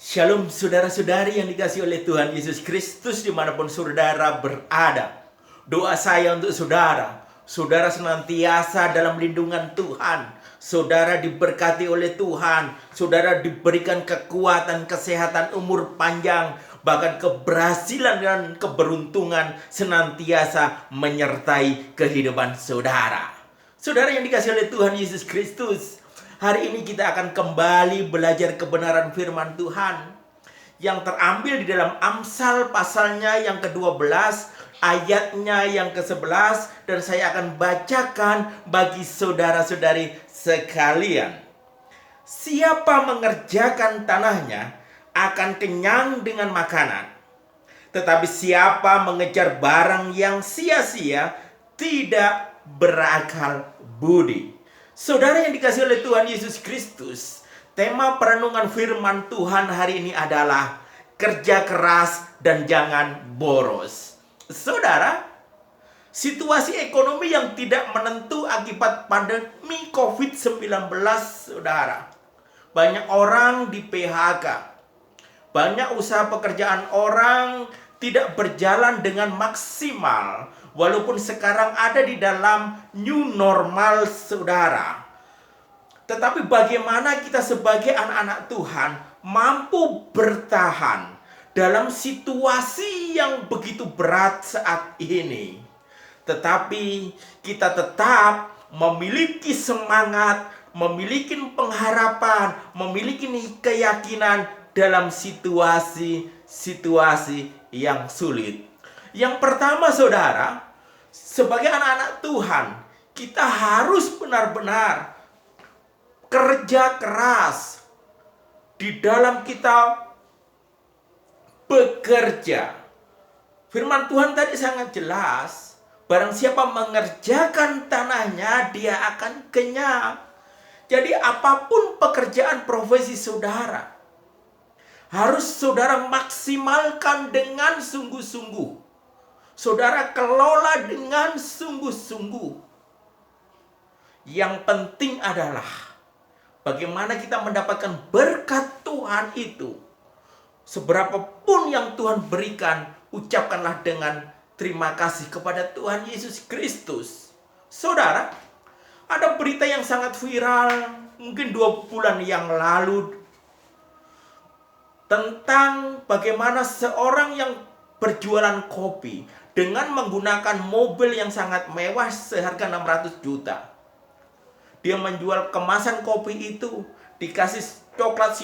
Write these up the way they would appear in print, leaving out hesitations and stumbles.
Shalom saudara-saudari yang dikasihi oleh Tuhan Yesus Kristus dimanapun saudara berada. Doa saya untuk saudara, saudara senantiasa dalam lindungan Tuhan, saudara diberkati oleh Tuhan, saudara diberikan kekuatan, kesehatan, umur panjang, bahkan keberhasilan dan keberuntungan senantiasa menyertai kehidupan saudara. Saudara yang dikasihi oleh Tuhan Yesus Kristus, hari ini kita akan kembali belajar kebenaran firman Tuhan yang terambil di dalam Amsal pasalnya yang ke-12, ayatnya yang ke-11, dan saya akan bacakan bagi saudara-saudari sekalian. Siapa mengerjakan tanahnya akan kenyang dengan makanan, tetapi siapa mengejar barang yang sia-sia tidak berakal budi. Saudara yang dikasihi oleh Tuhan Yesus Kristus, tema perenungan firman Tuhan hari ini adalah kerja keras dan jangan boros. Saudara, situasi ekonomi yang tidak menentu akibat pandemi COVID-19, saudara. Banyak orang di PHK. Banyak usaha pekerjaan orang tidak berjalan dengan maksimal. Walaupun sekarang ada di dalam new normal, saudara. Tetapi bagaimana kita sebagai anak-anak Tuhan mampu bertahan dalam situasi yang begitu berat saat ini. Tetapi kita tetap memiliki semangat, memiliki pengharapan, memiliki keyakinan dalam situasi-situasi yang sulit. Yang pertama, saudara, sebagai anak-anak Tuhan, kita harus benar-benar kerja keras di dalam kita bekerja. Firman Tuhan tadi sangat jelas, barang siapa mengerjakan tanahnya, dia akan kenyang. Jadi apapun pekerjaan profesi saudara, harus saudara maksimalkan dengan sungguh-sungguh. Saudara kelola dengan sungguh-sungguh. Yang penting adalah bagaimana kita mendapatkan berkat Tuhan itu. Seberapapun yang Tuhan berikan, ucapkanlah dengan terima kasih kepada Tuhan Yesus Kristus. Saudara, ada berita yang sangat viral mungkin 2 bulan yang lalu tentang bagaimana seorang yang berjualan kopi dengan menggunakan mobil yang sangat mewah seharga 600 juta. Dia menjual kemasan kopi itu, dikasih coklat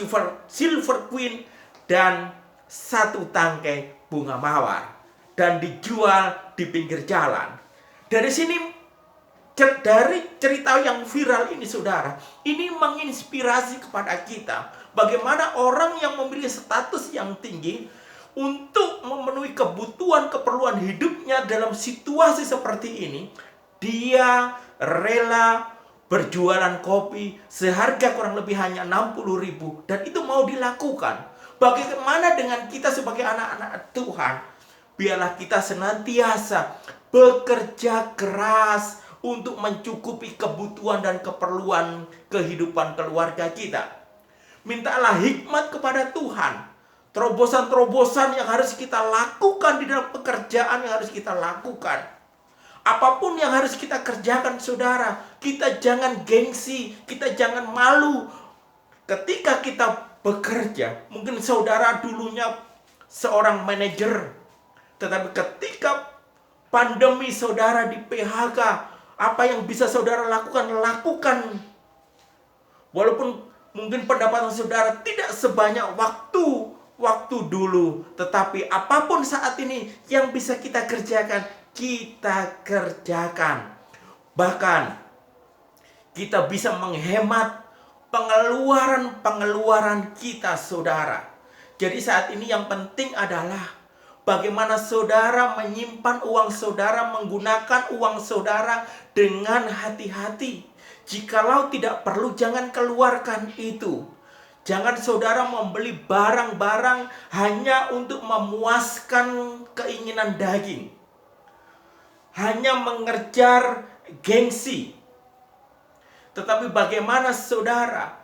silver queen dan 1 tangkai bunga mawar, dan dijual di pinggir jalan. Dari cerita yang viral ini, saudara, ini menginspirasi kepada kita bagaimana orang yang memiliki status yang tinggi untuk memenuhi kebutuhan keperluan hidupnya dalam situasi seperti ini, dia rela berjualan kopi seharga kurang lebih hanya 60.000, dan itu mau dilakukan. Bagaimana dengan kita sebagai anak-anak Tuhan? Biarlah kita senantiasa bekerja keras untuk mencukupi kebutuhan dan keperluan kehidupan keluarga kita. Mintalah hikmat kepada Tuhan. Terobosan-terobosan yang harus kita lakukan di dalam pekerjaan yang harus kita lakukan. Apapun yang harus kita kerjakan, saudara, kita jangan gengsi, kita jangan malu. Ketika kita bekerja, mungkin saudara dulunya seorang manajer, tetapi ketika pandemi saudara di PHK, apa yang bisa saudara lakukan, lakukan. Walaupun mungkin pendapatan saudara tidak sebanyak waktu dulu, tetapi apapun saat ini yang bisa kita kerjakan, kita kerjakan. Bahkan kita bisa menghemat pengeluaran kita, saudara. Jadi saat ini yang penting adalah bagaimana saudara menyimpan uang saudara, menggunakan uang saudara dengan hati-hati. Jikalau tidak perlu, jangan keluarkan itu. Jangan saudara membeli barang-barang hanya untuk memuaskan keinginan daging, hanya mengejar gengsi. Tetapi bagaimana saudara,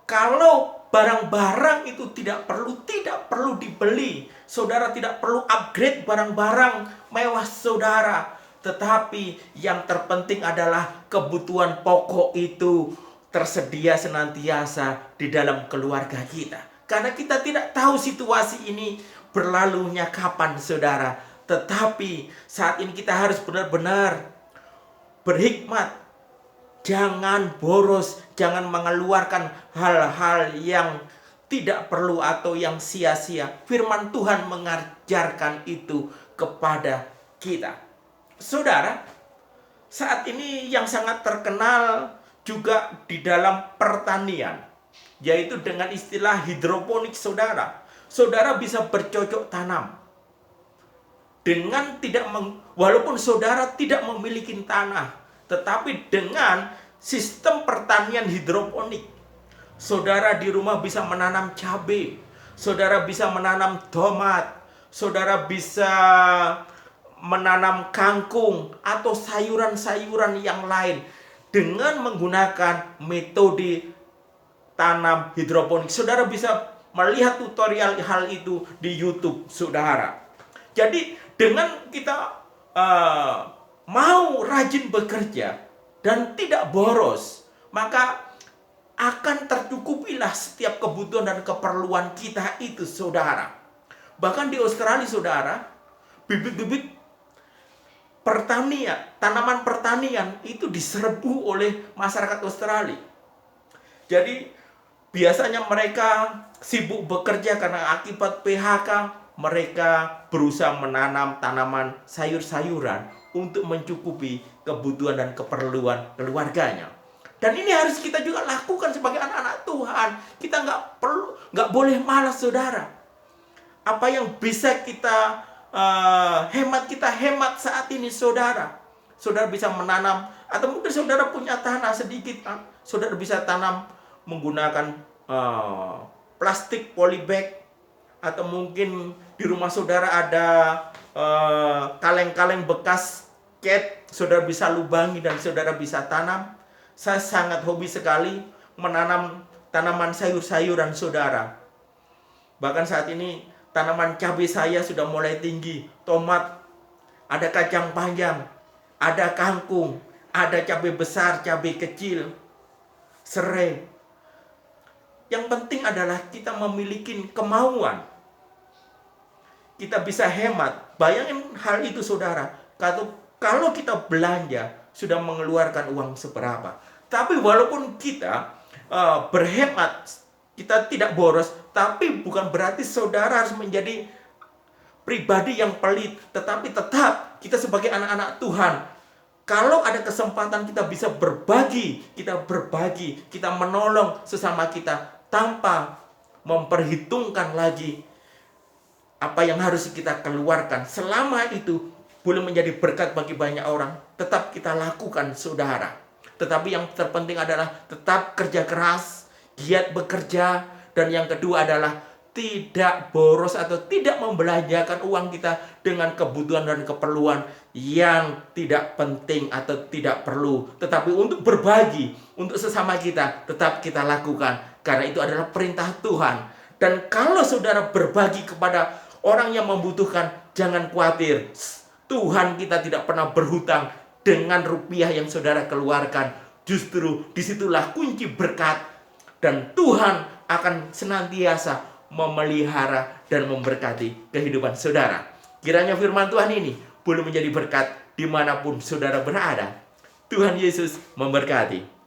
kalau Barang-barang itu tidak perlu dibeli. Saudara tidak perlu upgrade barang-barang mewah saudara. Tetapi yang terpenting adalah kebutuhan pokok itu tersedia senantiasa di dalam keluarga kita. Karena kita tidak tahu situasi ini berlalunya kapan saudara. Tetapi saat ini kita harus benar-benar berhikmat. Jangan boros, jangan mengeluarkan hal-hal yang tidak perlu atau yang sia-sia. Firman Tuhan mengajarkan itu kepada kita. Saudara, saat ini yang sangat terkenal juga di dalam pertanian, yaitu dengan istilah hidroponik saudara. Saudara bisa bercocok tanam. Walaupun saudara tidak memiliki tanah, tetapi dengan sistem pertanian hidroponik, saudara di rumah bisa menanam cabai, saudara bisa menanam tomat, saudara bisa menanam kangkung atau sayuran-sayuran yang lain dengan menggunakan metode tanam hidroponik. Saudara bisa melihat tutorial hal itu di YouTube, saudara. Jadi dengan kita mau rajin bekerja dan tidak boros, maka akan tercukupilah setiap kebutuhan dan keperluan kita itu, saudara. Bahkan di Australia, saudara, bibit-bibit pertanian, tanaman pertanian itu diserbu oleh masyarakat Australia. Jadi biasanya mereka sibuk bekerja karena akibat PHK, mereka berusaha menanam tanaman sayur-sayuran untuk mencukupi kebutuhan dan keperluan keluarganya. Dan ini harus kita juga lakukan sebagai anak-anak Tuhan. Kita nggak boleh malas, saudara. Apa yang bisa kita kita hemat saat ini, saudara. Saudara bisa menanam, atau mungkin saudara punya tanah sedikit, saudara bisa tanam menggunakan plastik polybag, atau mungkin di rumah saudara ada kaleng-kaleng bekas cat, saudara bisa lubangi dan saudara bisa tanam. Saya sangat hobi sekali menanam tanaman sayur-sayuran, saudara. Bahkan saat ini tanaman cabai saya sudah mulai tinggi. Tomat, ada kacang panjang, ada kangkung, ada cabai besar, cabai kecil, serai. Yang penting adalah kita memiliki kemauan. Kita bisa hemat. Bayangin hal itu, saudara. Kalau kita belanja, sudah mengeluarkan uang seberapa. Tapi walaupun kita berhemat, kita tidak boros, tapi bukan berarti saudara harus menjadi pribadi yang pelit. Tetapi tetap kita sebagai anak-anak Tuhan, kalau ada kesempatan kita bisa berbagi, kita menolong sesama kita tanpa memperhitungkan lagi apa yang harus kita keluarkan. Selama itu boleh menjadi berkat bagi banyak orang, tetap kita lakukan, saudara. Tetapi yang terpenting adalah tetap kerja keras, giat bekerja, dan yang kedua adalah tidak boros atau tidak membelanjakan uang kita dengan kebutuhan dan keperluan yang tidak penting atau tidak perlu. Tetapi untuk berbagi, untuk sesama kita, tetap kita lakukan. Karena itu adalah perintah Tuhan. Dan kalau saudara berbagi kepada orang yang membutuhkan, jangan khawatir. Tuhan kita tidak pernah berhutang dengan rupiah yang saudara keluarkan. Justru disitulah kunci berkat. Dan Tuhan akan senantiasa memelihara dan memberkati kehidupan saudara. Kiranya firman Tuhan ini boleh menjadi berkat dimanapun saudara berada. Tuhan Yesus memberkati.